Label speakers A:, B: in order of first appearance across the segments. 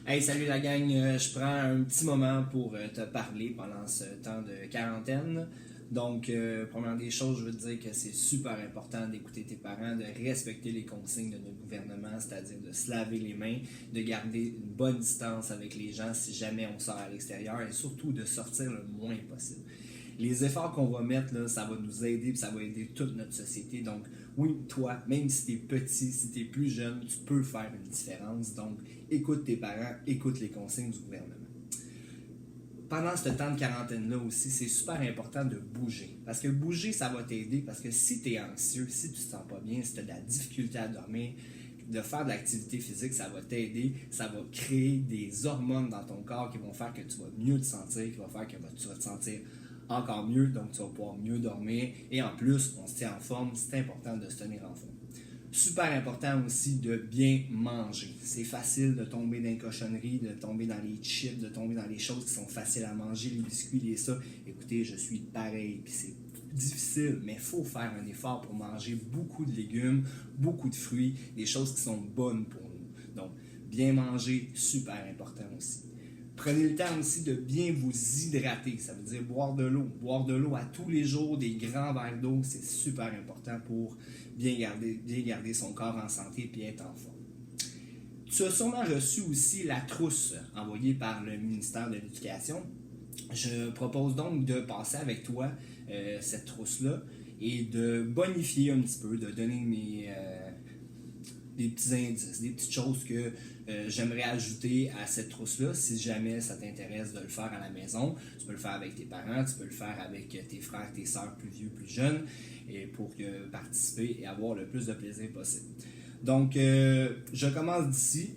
A: Hey, salut la gang, je prends un petit moment pour te parler pendant ce temps de quarantaine. Donc, première des choses, je veux te dire que c'est super important d'écouter tes parents, de respecter les consignes de notre gouvernement, c'est-à-dire de se laver les mains, de garder une bonne distance avec les gens si jamais on sort à l'extérieur et surtout de sortir le moins possible. Les efforts qu'on va mettre, là, ça va nous aider et ça va aider toute notre société. Donc, oui, toi, même si tu es petit, si tu es plus jeune, tu peux faire une différence. Donc, écoute tes parents, écoute les consignes du gouvernement. Pendant ce temps de quarantaine-là aussi, c'est super important de bouger. Parce que bouger, ça va t'aider. Parce que si tu es anxieux, si tu te sens pas bien, si tu as de la difficulté à dormir, de faire de l'activité physique, ça va t'aider. Ça va créer des hormones dans ton corps qui vont faire que tu vas mieux te sentir, qui vont faire que tu vas te sentir encore mieux, donc tu vas pouvoir mieux dormir. Et en plus, on se tient en forme, c'est important de se tenir en forme. Super important aussi de bien manger. C'est facile de tomber dans les cochonneries, de tomber dans les chips, de tomber dans les choses qui sont faciles à manger, les biscuits, les ça. Écoutez, je suis pareil, puis c'est difficile, mais il faut faire un effort pour manger beaucoup de légumes, beaucoup de fruits, des choses qui sont bonnes pour nous. Donc, bien manger, super important aussi. Prenez le temps aussi de bien vous hydrater. Ça veut dire boire de l'eau. Boire de l'eau à tous les jours, des grands verres d'eau, c'est super important pour bien garder son corps en santé et être en forme. Tu as sûrement reçu aussi la trousse envoyée par le ministère de l'Éducation. Je propose donc de passer avec toi cette trousse-là et de bonifier un petit peu, de donner des petits indices, des petites choses que j'aimerais ajouter à cette trousse-là si jamais ça t'intéresse de le faire à la maison. Tu peux le faire avec tes parents, tu peux le faire avec tes frères, tes sœurs plus vieux, plus jeunes, et pour participer et avoir le plus de plaisir possible. Donc, je commence d'ici.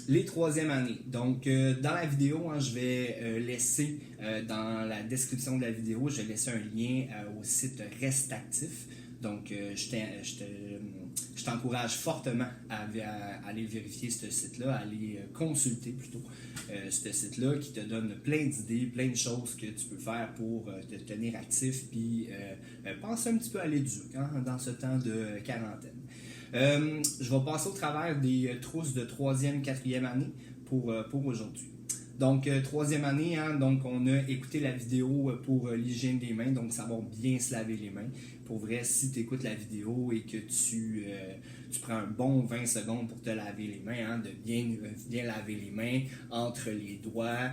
A: Les troisième années. Donc, dans la vidéo, je vais laisser dans la description de la vidéo, je vais laisser un lien au site Reste Actif. Donc, je t'encourage fortement à aller vérifier ce site-là, à aller consulter plutôt ce site-là qui te donne plein d'idées, plein de choses que tu peux faire pour te tenir actif puis penser un petit peu à l'éduc dans ce temps de quarantaine. Je vais passer au travers des trousses de 3e, 4e année pour aujourd'hui. Donc, troisième année, donc on a écouté la vidéo pour l'hygiène des mains, donc savoir bien se laver les mains. Pour vrai, si tu écoutes la vidéo et que tu prends un bon 20 secondes pour te laver les mains, de bien laver les mains entre les doigts,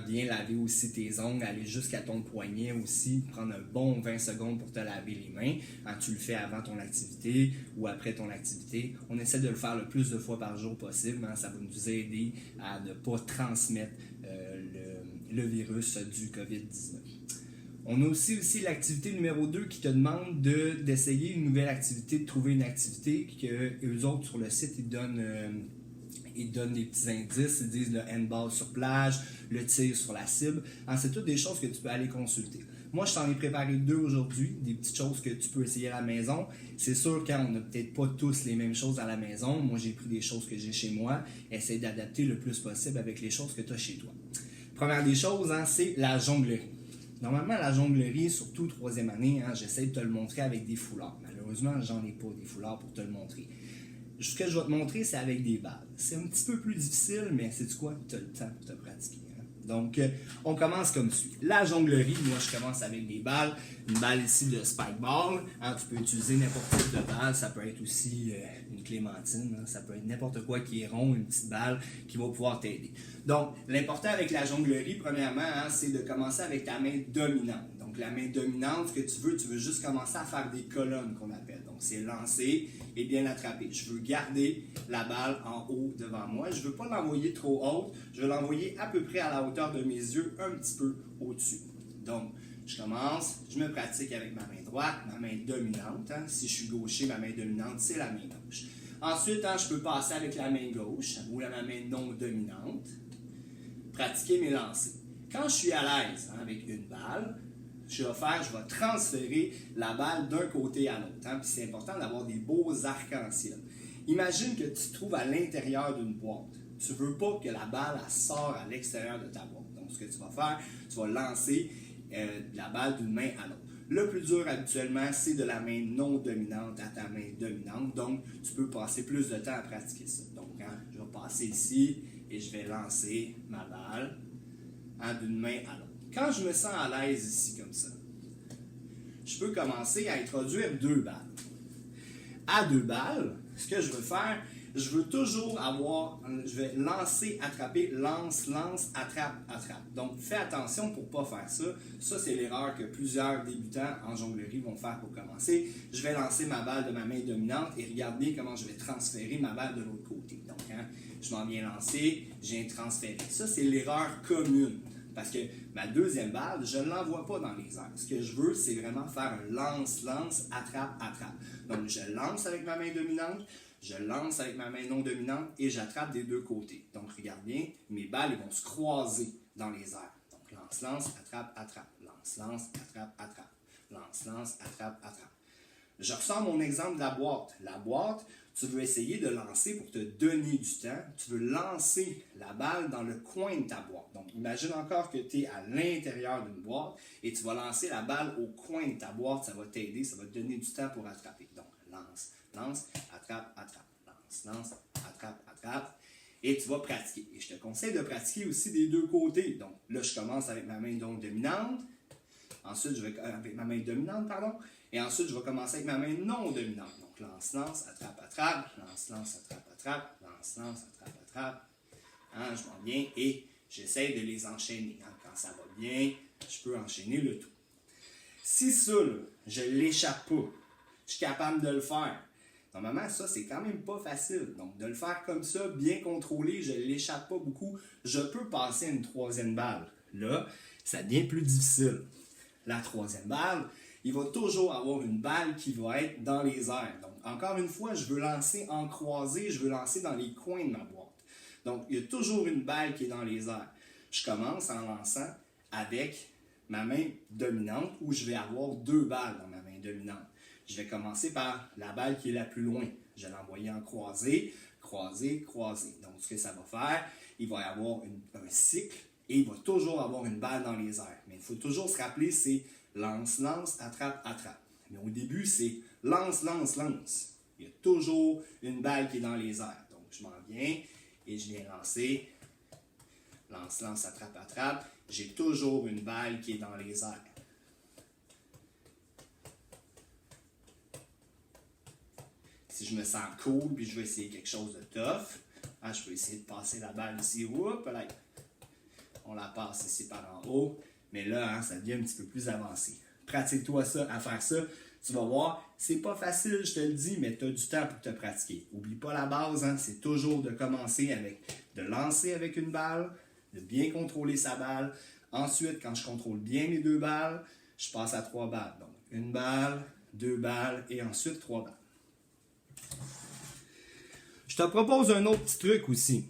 A: bien laver aussi tes ongles, aller jusqu'à ton poignet aussi, prendre un bon 20 secondes pour te laver les mains. Tu le fais avant ton activité ou après ton activité. On essaie de le faire le plus de fois par jour possible. Ça va nous aider à ne pas transmettre le virus du COVID-19. On a aussi l'activité numéro 2 qui te demande d'essayer une nouvelle activité, de trouver une activité que eux autres sur le site, ils donnent des petits indices, ils disent le handball sur plage, le tir sur la cible. C'est toutes des choses que tu peux aller consulter. Moi, je t'en ai préparé 2 aujourd'hui, des petites choses que tu peux essayer à la maison. C'est sûr qu'on n'a peut-être pas tous les mêmes choses à la maison. Moi, j'ai pris des choses que j'ai chez moi. Essaye d'adapter le plus possible avec les choses que tu as chez toi. Première des choses, c'est la jonglerie. Normalement, la jonglerie, surtout 3e année, j'essaie de te le montrer avec des foulards. Malheureusement, j'en ai pas des foulards pour te le montrer. Ce que je vais te montrer, c'est avec des balles. C'est un petit peu plus difficile, mais sais-tu quoi? Tu as le temps pour te pratiquer. Donc, on commence comme suit. La jonglerie, moi, je commence avec des balles. Une balle ici de spike ball. Tu peux utiliser n'importe quel type de balle. Ça peut être aussi une clémentine. Ça peut être n'importe quoi qui est rond, une petite balle qui va pouvoir t'aider. Donc, l'important avec la jonglerie, premièrement, c'est de commencer avec ta main dominante. Donc, la main dominante, ce que tu veux juste commencer à faire des colonnes qu'on appelle. Donc, c'est lancer et bien attraper. Je veux garder la balle en haut devant moi. Je ne veux pas l'envoyer trop haute. Je veux l'envoyer à peu près à la hauteur de mes yeux, un petit peu au-dessus. Donc, je commence, je me pratique avec ma main droite, ma main dominante. Si je suis gaucher, ma main dominante, c'est la main gauche. Ensuite, je peux passer avec la main gauche ou ma main non dominante. Pratiquer mes lancers. Quand je suis à l'aise avec une balle, je vais transférer la balle d'un côté à l'autre. Puis c'est important d'avoir des beaux arcs-en-ciel. Imagine que tu te trouves à l'intérieur d'une boîte. Tu ne veux pas que la balle sorte à l'extérieur de ta boîte. Donc, ce que tu vas faire, tu vas lancer la balle d'une main à l'autre. Le plus dur habituellement, c'est de la main non dominante à ta main dominante. Donc, tu peux passer plus de temps à pratiquer ça. Donc, je vais passer ici et je vais lancer ma balle d'une main à l'autre. Quand je me sens à l'aise ici comme ça, je peux commencer à introduire 2 balles. À 2 balles, ce que je veux faire, je veux toujours avoir, je vais lancer, attraper, lance, lance, attrape, attrape. Donc, fais attention pour ne pas faire ça. Ça, c'est l'erreur que plusieurs débutants en jonglerie vont faire pour commencer. Je vais lancer ma balle de ma main dominante et regardez comment je vais transférer ma balle de l'autre côté. Donc, je m'en viens lancer, je viens transférer. Ça, c'est l'erreur commune. Parce que ma deuxième balle, je ne l'envoie pas dans les airs. Ce que je veux, c'est vraiment faire un lance, lance, attrape, attrape. Donc, je lance avec ma main dominante, je lance avec ma main non dominante et j'attrape des 2 côtés. Donc, regarde bien, mes balles ils vont se croiser dans les airs. Donc, lance, lance, attrape, attrape. Lance, lance, attrape, attrape. Lance, lance, attrape, attrape. Je ressens mon exemple de la boîte. La boîte, tu veux essayer de lancer pour te donner du temps. Tu veux lancer la balle dans le coin de ta boîte. Donc, imagine encore que tu es à l'intérieur d'une boîte et tu vas lancer la balle au coin de ta boîte. Ça va t'aider, ça va te donner du temps pour attraper. Donc, lance, lance, attrape, attrape. Lance, lance, attrape, attrape. Et tu vas pratiquer. Et je te conseille de pratiquer aussi des 2 côtés. Donc, là, je commence avec ma main donc dominante. Ensuite, je vais avec ma main dominante, pardon. Et ensuite, je vais commencer avec ma main non dominante. Donc, lance, lance, attrape, attrape. Lance, lance, attrape, attrape. Lance, lance, attrape, attrape. Je m'en viens et j'essaie de les enchaîner. Quand ça va bien, je peux enchaîner le tout. Si ça, là, je ne l'échappe pas, je suis capable de le faire. Normalement, ça, c'est quand même pas facile. Donc, de le faire comme ça, bien contrôlé, je ne l'échappe pas beaucoup, je peux passer à une 3e balle. Là, ça devient plus difficile. La 3e balle, il va toujours avoir une balle qui va être dans les airs. Donc, encore une fois, je veux lancer en croisé, je veux lancer dans les coins de ma boîte. Donc, il y a toujours une balle qui est dans les airs. Je commence en lançant avec ma main dominante où je vais avoir 2 balles dans ma main dominante. Je vais commencer par la balle qui est la plus loin. Je vais l'envoyer en croisé, croisé, croisé. Donc, ce que ça va faire, il va y avoir un cycle et il va toujours avoir une balle dans les airs. Mais il faut toujours se rappeler, c'est lance, lance, attrape, attrape. Mais au début, c'est lance, lance, lance. Il y a toujours une balle qui est dans les airs. Donc, je m'en viens et je viens lancer. Lance, lance, attrape, attrape. J'ai toujours une balle qui est dans les airs. Si je me sens cool puis je veux essayer quelque chose de tough, je peux essayer de passer la balle ici. Oups, là, on la passe ici par en haut. Mais là, ça devient un petit peu plus avancé. Pratique-toi ça, à faire ça. Tu vas voir, c'est pas facile, je te le dis, mais tu as du temps pour te pratiquer. Oublie pas la base, c'est toujours de commencer avec, de lancer avec une balle, de bien contrôler sa balle. Ensuite, quand je contrôle bien mes 2 balles, je passe à 3 balles. Donc, 1 balle, 2 balles et ensuite 3 balles. Je te propose un autre petit truc aussi.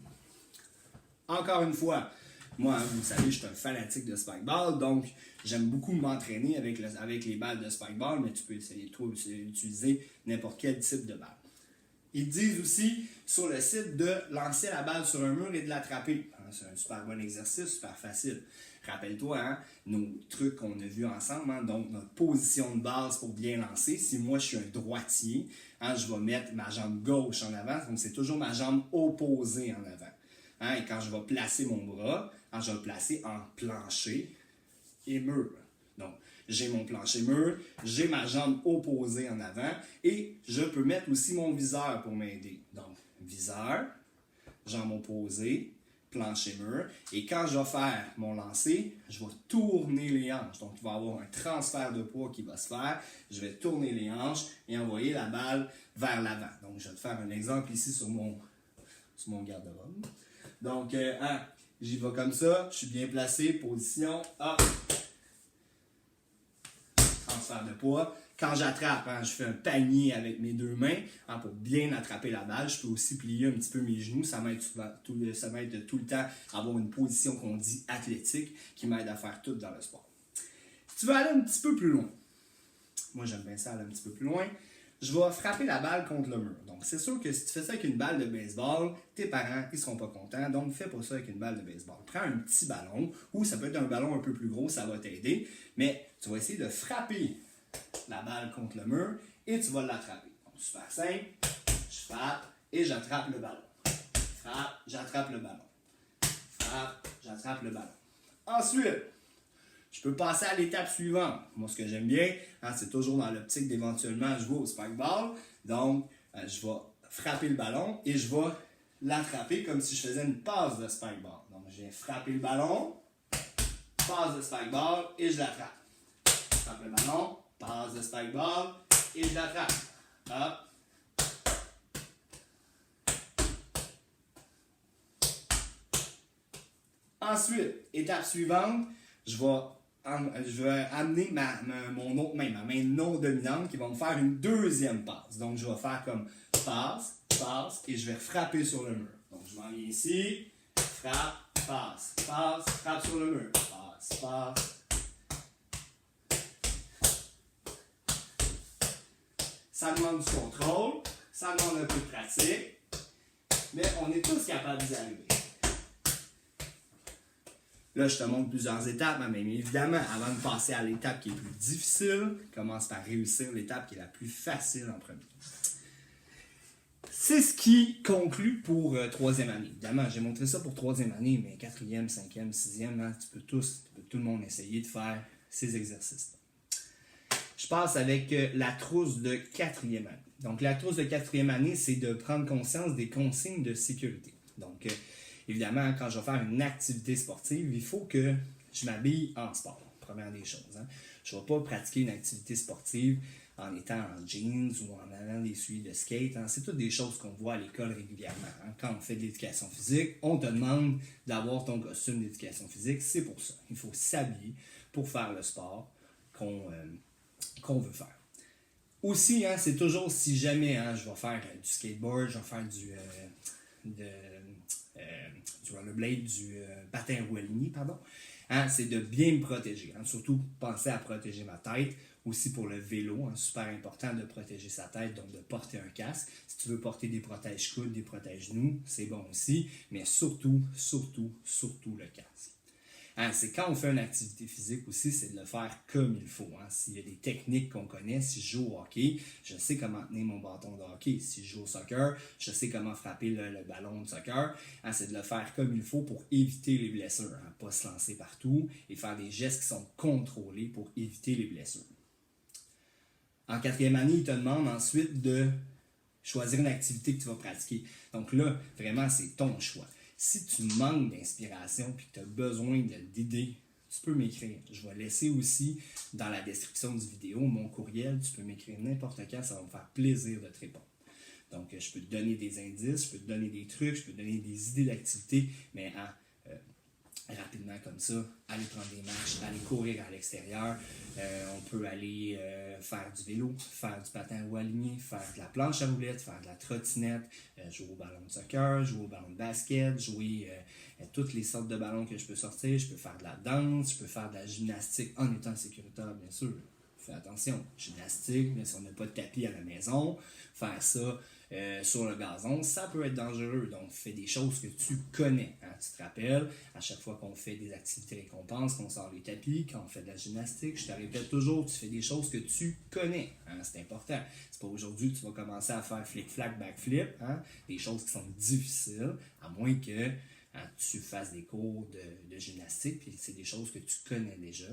A: Encore une fois, moi, vous savez, je suis un fanatique de spikeball, donc j'aime beaucoup m'entraîner avec les balles de spikeball, mais tu peux essayer d'utiliser n'importe quel type de balle. Ils disent aussi sur le site de lancer la balle sur un mur et de l'attraper. C'est un super bon exercice, super facile. Rappelle-toi, nos trucs qu'on a vus ensemble, donc notre position de base pour bien lancer. Si moi je suis un droitier, je vais mettre ma jambe gauche en avant, donc c'est toujours ma jambe opposée en avant. Et quand je vais placer mon bras, je vais le placer en plancher et mur. Donc, j'ai mon plancher-mur, j'ai ma jambe opposée en avant et je peux mettre aussi mon viseur pour m'aider. Donc, viseur, jambe opposée, plancher-mur. Et quand je vais faire mon lancer, je vais tourner les hanches. Donc, il va y avoir un transfert de poids qui va se faire. Je vais tourner les hanches et envoyer la balle vers l'avant. Donc, je vais te faire un exemple ici sur mon garde-robe. Donc, j'y vais comme ça. Je suis bien placé, position, hop. Transfert de poids. Quand j'attrape, je fais un panier avec mes 2 mains pour bien attraper la balle. Je peux aussi plier un petit peu mes genoux. Ça m'aide tout le temps à avoir une position qu'on dit athlétique qui m'aide à faire tout dans le sport. Si tu veux aller un petit peu plus loin, moi j'aime bien ça aller un petit peu plus loin, je vais frapper la balle contre le mur. Donc c'est sûr que si tu fais ça avec une balle de baseball, tes parents ils seront pas contents. Donc fais pas ça avec une balle de baseball. Prends un petit ballon ou ça peut être un ballon un peu plus gros, ça va t'aider. Mais tu vas essayer de frapper la balle contre le mur et tu vas l'attraper. Donc super simple, je frappe et j'attrape le ballon. frappe, j'attrape le ballon. Frappe, j'attrape le ballon. Ensuite, je peux passer à l'étape suivante. Moi, ce que j'aime bien, c'est toujours dans l'optique d'éventuellement jouer au spike ball. Donc, je vais frapper le ballon et je vais l'attraper comme si je faisais une passe de spike ball. Donc, je viens frapper le ballon, passe de spike ball et je l'attrape. Frappe le ballon, passe de spike ball et je l'attrape. Hop. Ensuite, étape suivante, je vais amener mon autre main, ma main non dominante, qui va me faire une deuxième passe. Donc, je vais faire comme passe, passe, et je vais frapper sur le mur. Donc, je m'en viens ici, frappe, passe, passe, frappe sur le mur, passe, passe. Ça demande du contrôle, ça demande un peu de pratique, mais on est tous capables d'y arriver. Là, je te montre plusieurs étapes, mais évidemment, avant de passer à l'étape qui est plus difficile, commence par réussir l'étape qui est la plus facile en premier. C'est ce qui conclut pour troisième année. Évidemment, j'ai montré ça pour troisième année, mais quatrième, cinquième, sixième, tout le monde essayer de faire ces exercices-là. Je passe avec la trousse de quatrième année. Donc, la trousse de quatrième année, c'est de prendre conscience des consignes de sécurité. Donc, évidemment, quand je vais faire une activité sportive, il faut que je m'habille en sport, première des choses. Je ne vais pas pratiquer une activité sportive en étant en jeans ou en allant des souliers de skate. C'est toutes des choses qu'on voit à l'école régulièrement. Quand on fait de l'éducation physique, on te demande d'avoir ton costume d'éducation physique. C'est pour ça. Il faut s'habiller pour faire le sport qu'on veut faire. Aussi, c'est toujours si jamais je vais faire du skateboard, je vais faire du rollerblade, du patin à roue alignée, pardon, c'est de bien me protéger. Surtout penser à protéger ma tête. Aussi pour le vélo, super important de protéger sa tête, donc de porter un casque. Si tu veux porter des protège-coudes, des protège-genoux, c'est bon aussi, mais surtout le casque. C'est quand on fait une activité physique aussi, c'est de le faire comme il faut. S'il y a des techniques qu'on connaît, si je joue au hockey, je sais comment tenir mon bâton de hockey. Si je joue au soccer, je sais comment frapper le ballon de soccer. C'est de le faire comme il faut pour éviter les blessures. Pas se lancer partout et faire des gestes qui sont contrôlés pour éviter les blessures. En quatrième année, il te demande ensuite de choisir une activité que tu vas pratiquer. Donc là, vraiment, c'est ton choix. Si tu manques d'inspiration et que tu as besoin d'idées, tu peux m'écrire. Je vais laisser aussi dans la description du vidéo mon courriel. Tu peux m'écrire n'importe quand, ça va me faire plaisir de te répondre. Donc, je peux te donner des indices, je peux te donner des trucs, je peux te donner des idées d'activités, mais rapidement comme ça, aller prendre des marches, aller courir à l'extérieur, on peut aller faire du vélo, faire du patin à roue alignée, faire de la planche à roulettes, faire de la trottinette, jouer au ballon de soccer, jouer au ballon de basket, jouer toutes les sortes de ballons que je peux sortir, je peux faire de la danse, je peux faire de la gymnastique en étant sécuritaire bien sûr. Fais attention, gymnastique, mais si on n'a pas de tapis à la maison, faire ça sur le gazon, ça peut être dangereux. Donc, fais des choses que tu connais. Tu te rappelles, à chaque fois qu'on fait des activités récompenses, qu'on sort les tapis, quand on fait de la gymnastique, je te répète toujours, tu fais des choses que tu connais. C'est important. C'est pas aujourd'hui que tu vas commencer à faire flic-flac, backflip, des choses qui sont difficiles, à moins que tu fasses des cours de gymnastique, puis c'est des choses que tu connais déjà.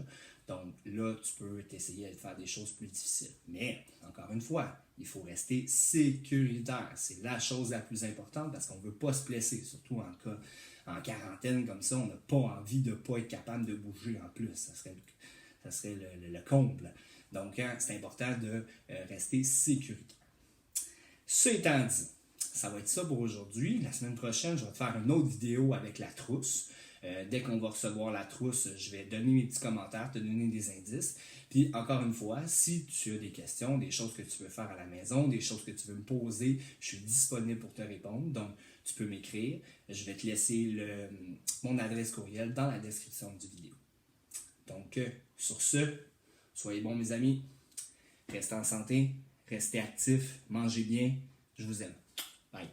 A: Donc là, tu peux t'essayer de faire des choses plus difficiles. Mais, encore une fois, il faut rester sécuritaire. C'est la chose la plus importante parce qu'on ne veut pas se blesser, surtout en quarantaine comme ça. On n'a pas envie de ne pas être capable de bouger en plus. Ça serait le comble. Donc, c'est important de rester sécuritaire. Ce étant dit, ça va être ça pour aujourd'hui. La semaine prochaine, je vais te faire une autre vidéo avec la trousse. Dès qu'on va recevoir la trousse, je vais donner mes petits commentaires, te donner des indices. Puis, encore une fois, si tu as des questions, des choses que tu veux faire à la maison, des choses que tu veux me poser, je suis disponible pour te répondre. Donc, tu peux m'écrire. Je vais te laisser mon adresse courriel dans la description du vidéo. Donc, sur ce, soyez bons mes amis. Restez en santé, restez actifs, mangez bien. Je vous aime. Bye.